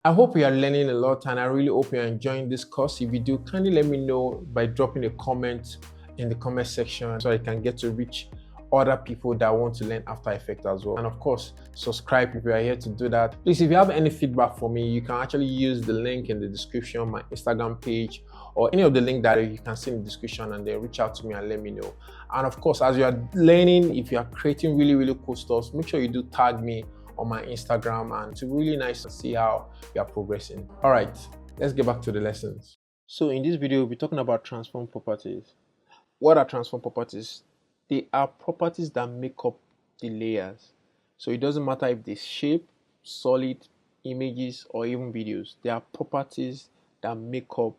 I hope you are learning a lot and I really hope you're enjoying this course. If you do, kindly let me know by dropping a comment in the comment section so I can get to reach other people that want to learn After Effects as well. And of course, subscribe if you are here to do that. Please, if you have any feedback for me, you can actually use the link in the description, my Instagram page, or any of the link that you can see in the description, and then reach out to me and let me know. And of course, as you are learning, if you are creating really cool stuff, make sure you do tag me on my Instagram, and it's really nice to see how you are progressing. All right, let's get back to the lessons. So in this video, we'll be talking about transform properties. What are transform properties? They are properties that make up the layers. So it doesn't matter if they shape, solid, images, or even videos. They are properties that make up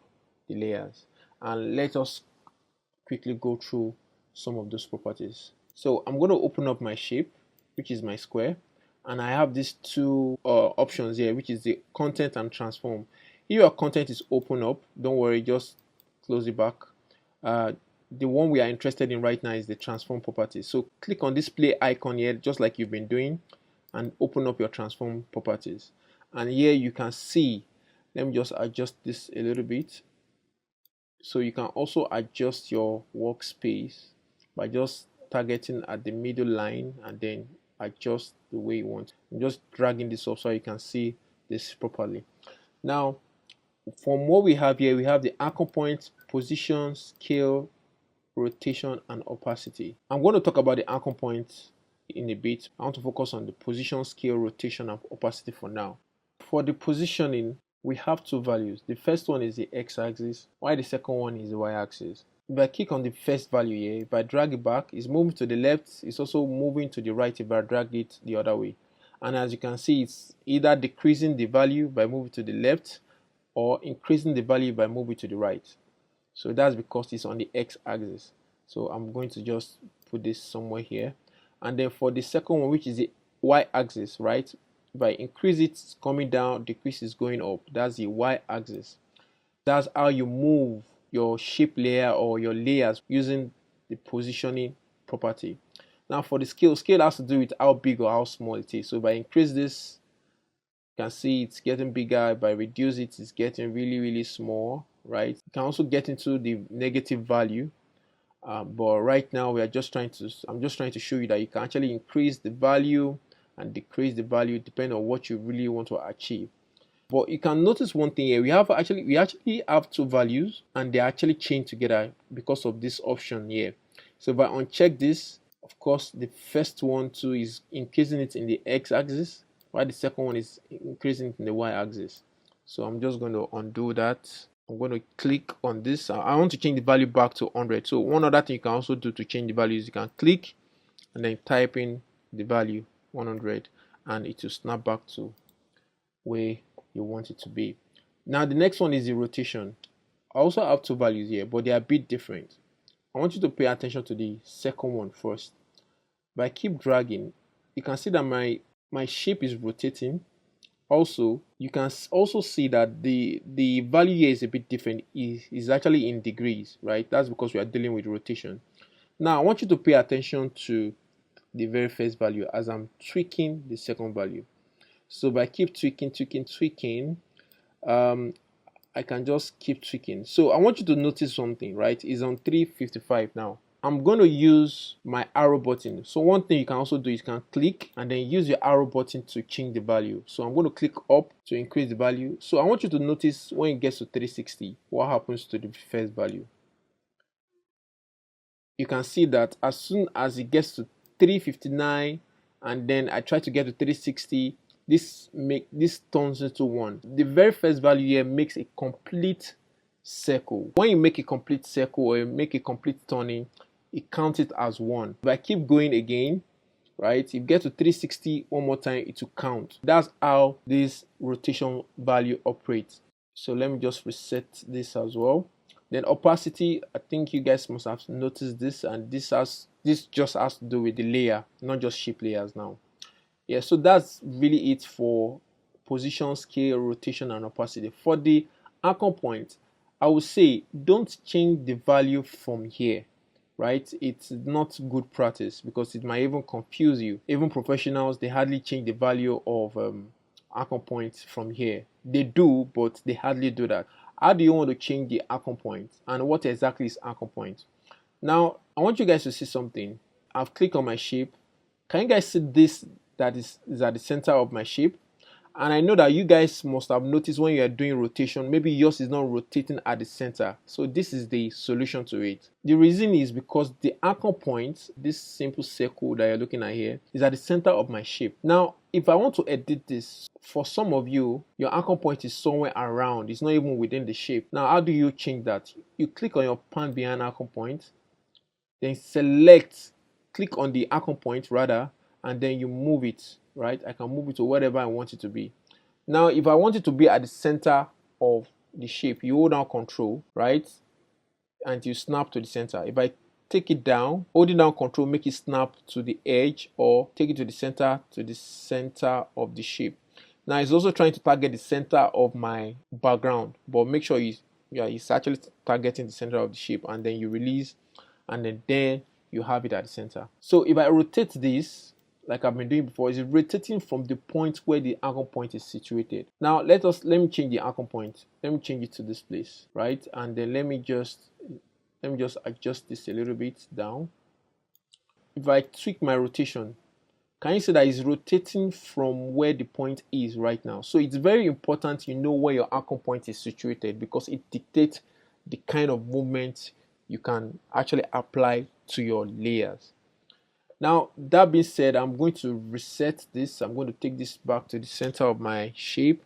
the layers. And let us quickly go through some of those properties. So I'm going to open up my shape, which is my square, and I have these two options here, which is the content and transform. If your content is open up, don't worry, just close it back. The one we are interested in right now is the transform property. So click on this play icon here, just like you've been doing, and open up your transform properties. And here you can see, let me just adjust this a little bit. So you can also adjust your workspace by just targeting at the middle line and then adjust the way you want. I'm just dragging this up so you can see this properly. Now, from what we have here, we have the anchor point, position, scale, rotation, and opacity. I'm going to talk about the anchor point in a bit. I want to focus on the position, scale, rotation, and opacity for now. For the positioning, we have two values. The first one is the x-axis, while the second one is the y-axis. If I click on the first value here, if I drag it back, it's moving to the left, it's also moving to the right if I drag it the other way. And as you can see, it's either decreasing the value by moving to the left or increasing the value by moving to the right. So that's because it's on the x-axis. So I'm going to just put this somewhere here. And then for the second one, which is the y-axis, right? If I increase it, it's coming down, decrease is going up. That's the y-axis. That's how you move your shape layer or your layers using the positioning property. Now for the scale, scale has to do with how big or how small it is. So if I increase this, you can see it's getting bigger. If I reduce it, it's getting really small, right? You can also get into the negative value. But right now I'm just trying to show you that you can actually increase the value and decrease the value depending on what you really want to achieve. But you can notice one thing here. We actually have two values and they actually chained together because of this option here. So if I uncheck this, of course the first one too is increasing it in the x-axis, while the second one is increasing it in the y-axis. So I'm just going to undo that. I'm going to click on this. I want to change the value back to 100. So one other thing you can also do to change the values, you can click and then type in the value 100 and it will snap back to where you want it to be. Now the next one is the rotation. I also have two values here, but they are a bit different. I want you to pay attention to the second one first. If I keep dragging, you can see that my shape is rotating. Also, you can also see that the value here is a bit different. Is actually in degrees, right? That's because we are dealing with rotation. Now I want you to pay attention to the very first value as I'm tweaking the second value. So if I keep tweaking, I can just keep tweaking. So I want you to notice something, right? It's on 355 now. I'm going to use my arrow button. So one thing you can also do is you can click and then use your arrow button to change the value. So I'm going to click up to increase the value. So I want you to notice when it gets to 360, what happens to the first value. You can see that as soon as it gets to 359 and then I try to get to 360, this turns into 1. The very first value here makes a complete circle. When you make a complete circle or you make a complete turning, it counts it as 1. If I keep going again, right, if you get to 360 one more time, it will count. That's how this rotation value operates. So let me just reset this as well. Then opacity, I think you guys must have noticed this, and this just has to do with the layer, not just shape layers now. Yeah, so that's really it for position, scale, rotation, and opacity. For the anchor point, I would say don't change the value from here, right? It's not good practice because it might even confuse you. Even professionals, they hardly change the value of icon points from here. They do, but they hardly do that. How do you want to change the icon point, and what exactly is icon point? Now I want you guys to see something. I've clicked on my shape. Can you guys see this that is at the center of my shape? And I know that you guys must have noticed when you are doing rotation, maybe yours is not rotating at the center. So this is the solution to it. The reason is because the anchor point, this simple circle that you're looking at here, is at the center of my shape. Now, if I want to edit this, for some of you, your anchor point is somewhere around. It's not even within the shape. Now, how do you change that? You click on your pan behind anchor point, then click on the icon point rather, and then you move it, right? I can move it to whatever I want it to be. Now, if I want it to be at the center of the shape, you hold down Control, right? And you snap to the center. If I take it down, holding down Control, make it snap to the edge, or take it to the center of the shape. Now, it's also trying to target the center of my background, but make sure it's actually targeting the center of the shape, and then you release, and then you have it at the center. So if I rotate this, like I've been doing before, is rotating from the point where the anchor point is situated. Now let me change the anchor point. Let me change it to this place, right? And then let me just adjust this a little bit down. If I tweak my rotation, can you see that it's rotating from where the point is right now? So it's very important you know where your anchor point is situated, because it dictates the kind of movement you can actually apply to your layers. Now, that being said, I'm going to reset this. I'm going to take this back to the center of my shape,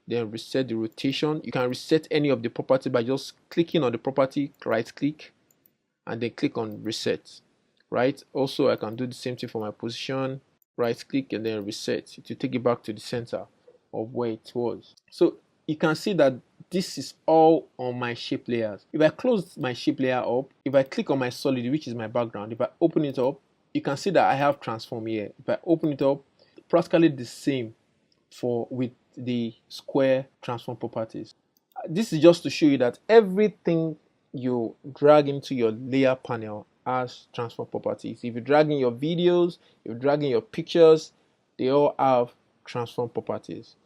then reset the rotation. You can reset any of the property by just clicking on the property, right click, and then click on reset, right? Also, I can do the same thing for my position, right click, and then reset to take it back to the center of where it was. So you can see that this is all on my shape layers. If I close my shape layer up, if I click on my solid, which is my background, if I open it up, you can see that I have transform here. If I open it up, practically the same with the square transform properties. This is just to show you that everything you drag into your layer panel has transform properties. If you drag in your videos, if you drag in your pictures, they all have transform properties.